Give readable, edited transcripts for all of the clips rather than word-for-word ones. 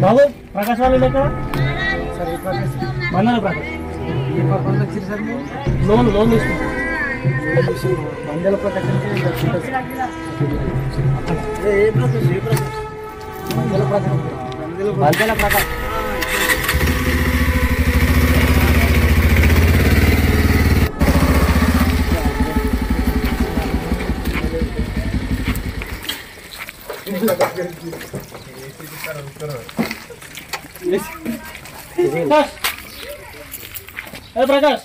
బాబు ప్రకాశ్ వాళ్ళు ఎక్కడ మందల ప్రకాశ్ లోన్ తీసుకుంటాం మందల ప్రకాశ్ మందల ప్రకాశ్ ప్రకాష్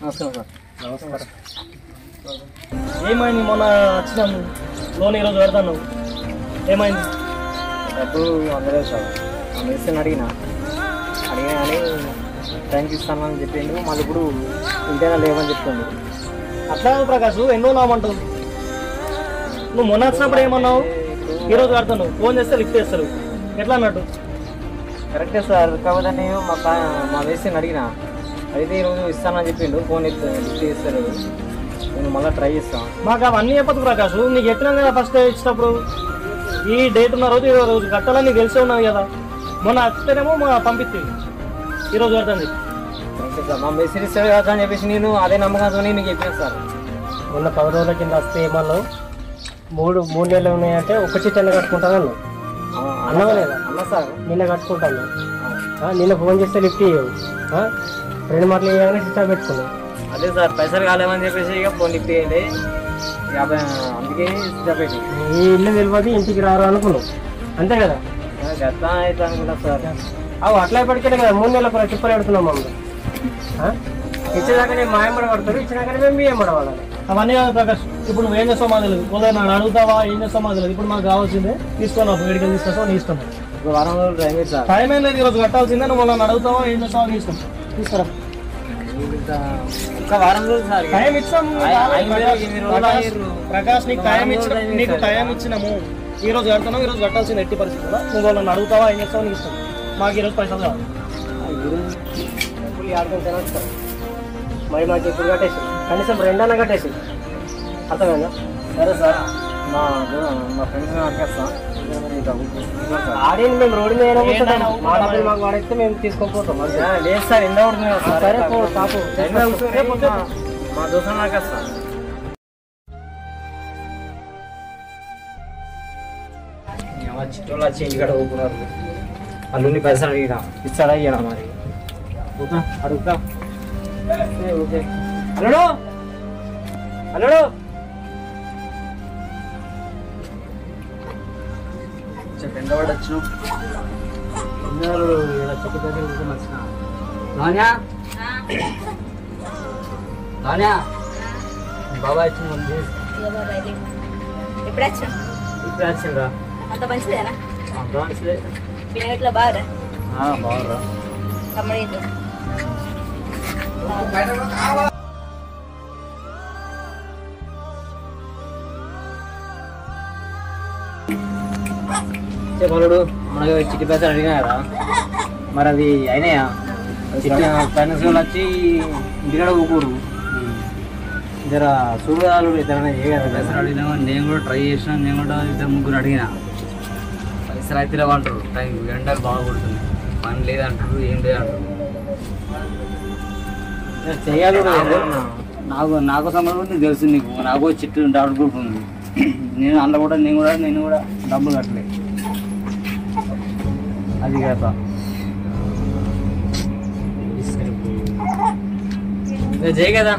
నమస్కారం. ఏమైంది? మొన్న వచ్చినాము లోన్ ఈరోజు పెడతాను. ఏమైంది? డబ్బులు అందరూ సార్ అందరిస్తాను అడిగినా కానీ టైంకి ఇస్తానని చెప్పిండు. మళ్ళీ ఇప్పుడు ఇంటైనా లేవని చెప్తుంది. అట్లా ప్రకాష్ ఎన్నో నామంటావు. నువ్వు మొన్న వచ్చినప్పుడు ఏమన్నావు? ఈరోజు కడతాను, ఫోన్ చేస్తే లిఫ్ట్ చేస్తారు. ఎట్లా అన్నట్టు? కరెక్టే సార్. కాకపోతే నేను మా వేసిన అడిగినా అయితే ఈరోజు ఇస్తానని చెప్పిండు. ఫోన్ లిఫ్ట్ చేస్తారు. నేను మళ్ళీ ట్రై చేస్తాను. మాకు అవన్నీ చెప్పదు ప్రకాష్. నీకు చెప్పినాం కదా ఫస్ట్ ఇచ్చినప్పుడు ఈ డేట్ ఉన్న రోజు ఈరోజు రోజు కట్టాలని నీకు తెలిసే ఉన్నావు కదా. మొన్న వస్తేనేమో పంపిస్తే ఈరోజు కడతాను. Okay sir. మా మెసేజ్ ఇస్తారు కదా అని చెప్పేసి నేను అదే నమ్మకంతో మీకు చెప్పాను సార్. మొన్న 10 రోజుల కింద వస్తే ఏమన్నావు? మూడు నెలలు ఉన్నాయంటే ఒక చిట్టన్న కట్టుకుంటాను అన్నావు. అన్నావా లేదా? అన్నా సార్. నిన్న కట్టుకుంటాను. నిన్న ఫోన్ చేస్తే లిఫ్ట్ ఇవ్వవు. 2 మాటలు ఇవ్వగానే సిస్టమ్ పెట్టుకున్నావు. అదే సార్ పైసలు కాలేమని చెప్పేసి ఇక ఫోన్ లిఫ్ట్ చేయండి. అందుకే సిస్టమ్ పెట్టి ఈ ఇల్లు తెలియదు ఇంటికి రారు అనుకున్నావు. అంతే కదా? గత అయితే అనుకుంటా సార్. అట్లా పడితే కదా 3 నెలల కూడా తిప్పలు పెడుతున్నాం మమ్మల్ని. ఇచ్చేదాకా నేను మా ఎంబడ పడతారు, ఇచ్చినాకనే మేము మీ ఎంబడ పడాలి. అవన్నీ కాదు ప్రకాష్. ఇప్పుడు నువ్వు ఏం చేస్తావు మాకు తెలియదు. ఉదయం నన్ను అడుగుతావా ఏం చేస్తావు మాకు తెలియదు. ఇప్పుడు మాకు కావాల్సిందే తీసుకున్నావు. వేడికి తీసుకొస్తావు నీ ఇష్టం. వారం రోజులు టైం సార్. టైం ఏం లేదు. ఈరోజు కట్టాల్సిందే. నువ్వు నన్ను అడుగుతావా ఏం చేస్తావా నీ ఇష్టం. తీసుకురా. ఒక వారం రోజులు సార్ టైం ఇచ్చాము ప్రకాష్. నీకు టైం ఇచ్చినాము. ఈ రోజు కడతాను. ఈరోజు కట్టాల్సింది ఎట్టి పరిస్థితుల్లో. నువ్వు నన్ను అడుగుతావా ఏం చేస్తావు నీ ఇష్టం. మాకు ఈరోజు పైసలు కావాలి. మరి మాకు ఇప్పుడు కట్టేసి కనీసం 2 అన్న కట్టేసి అర్థమైందా? సరే సార్. మా ఫ్రెండ్స్ అడిగేస్తాం. ఆడిని మేము రోడ్డు మీద మా డబ్బులు మాకు వాడిస్తే మేము తీసుకొని పోతాం. లేదు సార్. ఎండ పడుతుంది. సరే కాపు మా దోస్తులు అడిగేస్తాం. చిట్టోళ్ళు వచ్చి ఇంటికాడ ఊపుకున్నారు. అల్లుని పైసలు అడిగినా ఇస్తాడా ఇయ్యడా మరి అడుగుతా. ఓకే అల్లుడు అల్లుడు ఎండ పడి వచ్చినావు. ఇలా చెట్టు దగ్గర కూర్చొని వచ్చిన నాన్యా బాబా వచ్చింది. ఇప్పుడు వచ్చిండ్రా. అంత మంచిదేనా? మంచిదే. పిల్లగట్లా బాగా బాగురా. తమ్ముడు చెప్పలుడు మనకి చిట్టి పైసలు అడిగినా కదా మరి అవి అయినాయా? చిట్టి ఫైనాన్స్ వాళ్ళు వచ్చి ఇంటికాడ ఊకూరు. జర చూడాలు ఇద్దరు పైసలు అడిగినా. నేను కూడా ట్రై చేసిన. నేను కూడా 2-3 అడిగినా. పైసలు అయితే అంటారు. టైం ఎండలు బాగా కొడుతుంది. పని లేదంటారు. ఏం లేదంటారు. చేయాలి. నాకు సంబంధం తెలుసు నీకు. నాకు చిట్టు డౌట్ గ్రూప్ ఉంది. నేను కూడా డబ్బులు కట్టలేదు. అది కదా చేయ కదా.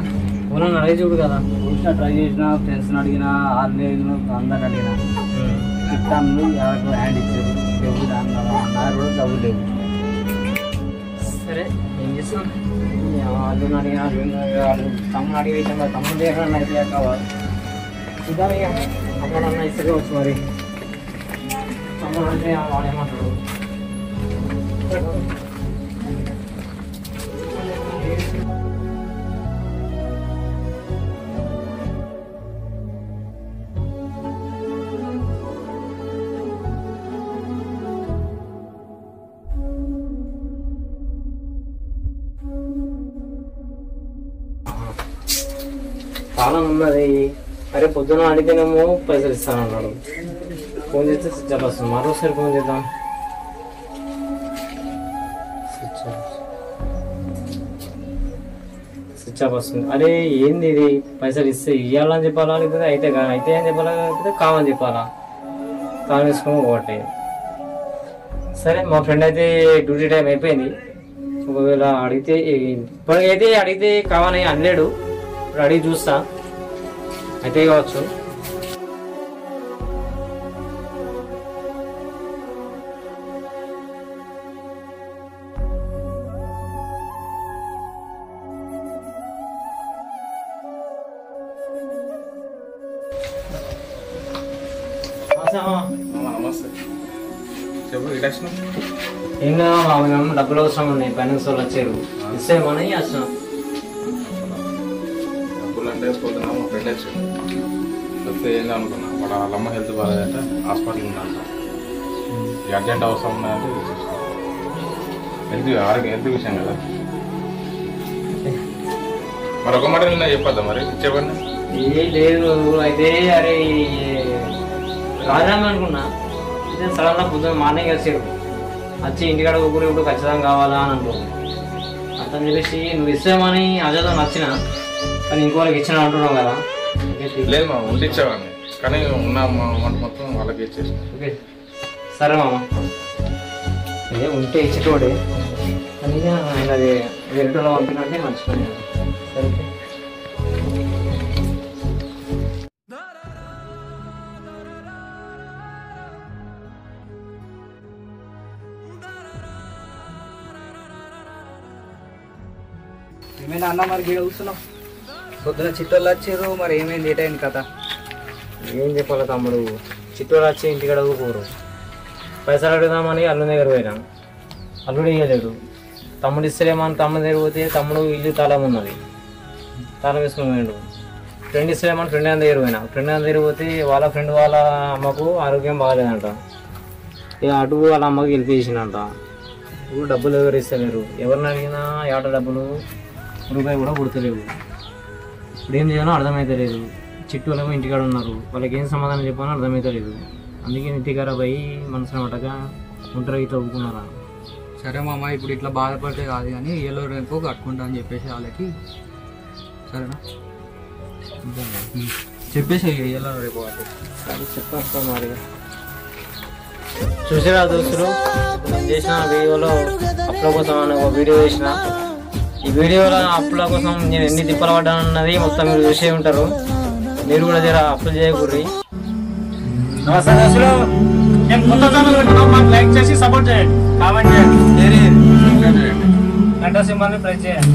ఊళ్ళో అడిగి చూడు కదా. ఊరిలో ట్రై చేసిన. ఫ్రెండ్స్ని అడిగినా, ఆన్లైన్ అందరిని అడిగినా. ఇస్తాను హ్యాండ్ ఇచ్చారు. డబ్బులు అన్నారు కూడా డబ్బులు లేవు. సరే ఏం చేస్తాం? అల్లుని అడిగినా తమ్ముని అడిగి తమ్ముడు దగ్గర అయితే కావాలి. ఇదా అమ్మడన్నా ఇస్తే వచ్చు మరి. తమ్ముడు అంటే వాడేమంటాడు. చాలా ఉన్నది. అరే పొద్దున అడిగితేనేమో పైసలు ఇస్తానన్నాడు. ఫోన్ చేస్తే స్విచ్ ఆఫ్ వస్తుంది. మరోసారి ఫోన్ చేద్దాం. స్విచ్ ఆఫ్ వస్తుంది. అరే ఏంది ఇది? పైసలు ఇస్తే ఇవ్వాలని చెప్పాలా, లేకపోతే అయితే అయితే అని చెప్పాలా, లేకపోతే కావని చెప్పాలా? కావాలి వేసుకొని ఒకటే. సరే మా ఫ్రెండ్ అయితే డ్యూటీ టైం అయిపోయింది. ఒకవేళ అడిగితే ఇప్పటికైతే అడిగితే కావాలని అనలేడు. ఇప్పుడు అడిగి చూస్తా, అయితే కావచ్చు. నమస్తే చెప్పు. ఏం కదా మేము డబ్బులు అవసరం ఉన్నాయి. ఫైనాన్స్ వాళ్ళు వచ్చారు, ఇస్తేమని వచ్చినాం. డబ్బులు అంటే వేసుకుంటున్నా. మా ఫ్రెండ్ వచ్చాడు చెప్తే ఏంది అనుకున్నా. వాళ్ళ అమ్మ హెల్త్ బాగాలంటే హాస్పిటల్ ఉందంట. అర్జెంట్ అవసరం ఉన్నాయంటే హెల్త్ విషయం కదా. మరి ఒక మాట నిన్న చెప్పద్దా మరి చెప్పండి. ఏ లేదు అయితే అరే రాజాంగ అనుకున్నా. అయితే సడన్గా పొద్దున్న మార్నింగ్ వచ్చారు. వచ్చి ఇంటికాడ ఊరు ఇప్పుడు ఖచ్చితంగా కావాలా అని అనుకున్నాను. అతను చెప్పేసి నువ్వు ఇస్తామని అజతో నచ్చిన, కానీ ఇంకోళ్ళకి ఇచ్చిన అంటున్నావు కదా. లేదు మా ఉంటే ఇచ్చేవాడిని, కానీ ఉన్న వంట మొత్తం వాళ్ళకి ఇచ్చేసి. ఓకే సరే మామ, అదే ఉంటే ఇచ్చేటోడే, కానీ ఆయన అది వేరేటోలో పంపినట్టే మర్చిపోయాను. సరే ఏమైనా అన్న మరి గీడ కూర్చున్నావు? పొద్దున చిట్టోళ్ళు వచ్చారు, మరి ఏమైంది ఏటైంది కథ? ఏం చెప్పాలి తమ్ముడు, చిట్టూరు వచ్చి ఇంటికాడ ఊరుకోరు. పైసలు అడుగుదామని అల్లుడి దగ్గర పోయినాం. అల్లుడు ఇవ్వలేడు. తమ్ముడు ఇస్తలేమని తమ్ముడు దగ్గర పోతే తమ్ముడు ఇల్లు తాళం ఉన్నది, తాళం వేసుకుని పోయాడు. ఫ్రెండ్ ఇస్తలేమని ఫ్రెండ్ అని దగ్గర పోయినా. ఫ్రెండ్ అని దగ్గర పోతే వాళ్ళ ఫ్రెండ్ వాళ్ళ అమ్మకు ఆరోగ్యం బాగాలేదంట. ఇక అటు వాళ్ళ అమ్మకి గెలిపేసిందంట. ఇప్పుడు డబ్బులు ఎవరు ఇస్తలేరు. ఎవరిని అడిగినా ఏట డబ్బులు రూపాయి కూడా పుడతలేవు. ఇప్పుడు ఏం చేయాలో అర్థమవుతలేదు. చిట్టూలేమో ఇంటికాడ ఉన్నారు, వాళ్ళకి ఏం సమాధానం చెప్పాలో అర్థమవుతలేదు. అందుకే ఇంటికాడ పోయి మనసును పట్టగా ఒంటరి తవ్వుకున్నారా. సరే మామ, ఇప్పుడు ఇట్లా బాధపడితే కాదు కానీ ఏలో రేపు కట్టుకుంటా అని చెప్పేసి వాళ్ళకి. సరేనా చెప్పేసి ఏలో రేపు చెప్పేస్తా మరి. చూసారా దోస్తులు, నేను చేసిన వీడియోలో అప్ల కోసం అని ఒక వీడియో చేసిన. ఈ వీడియోలో అప్పుల కోసం నేను ఎన్ని తిప్పలు పడ్డానన్నది మొత్తం మీరు చూసే ఉంటారు. మీరు కూడా జర అప్పులు చేయకూర్రి. నమస్తే దోస్తులు, నేను కొత్త ఛానల్ పెట్టుకున్నాం. మాకు లైక్ చేసి సపోర్ట్ చేయండి, కామెంట్ చేయండి, గంట సింబల్ని ప్రెస్ చేయండి.